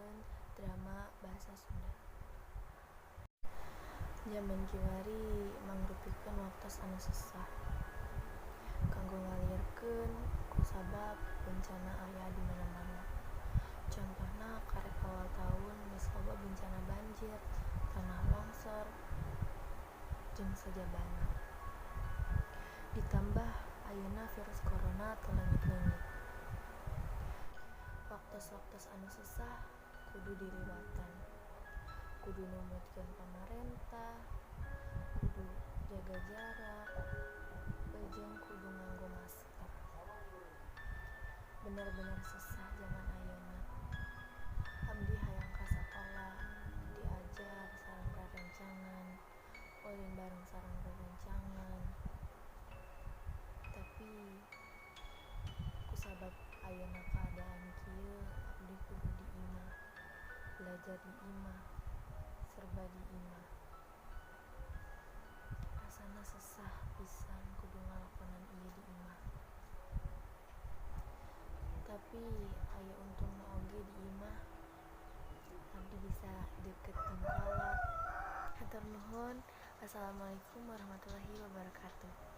ngagungkeun drama bahasa Sunda. Jaman kiwari mangrupikeun waktos anu susah kanggo ngalirkeun kusabab bencana aya di mana-mana. Contohna karek awal taun geus loba bencana banjir, tanah longsor, jeung sajabana. Ditambah ayeuna virus corona teu leungit-leungit. Waktos-waktos anu susah kudu diliwatan. Kudu numutkeun pamarentah, kudu jaga jarak, jeung kudu nganggo masker. Bener-bener susah zaman ayeuna. Abdi hayang ka sakola, diajar sareng rerencangan, ulin bareng sareng rerencangan. Tapi kusabab ayeuna keadaan kieu, abdi kudu di imah, belajar di imah, serba di imah. Rasana sesah pisan kudu ngalakonan ieu di imah. Tapi aya untungna oge di imah, abdi bisa deukeut jeung kolot. Hatur nuhun. Wassalamualaikum warahmatullahi wabarakatuh.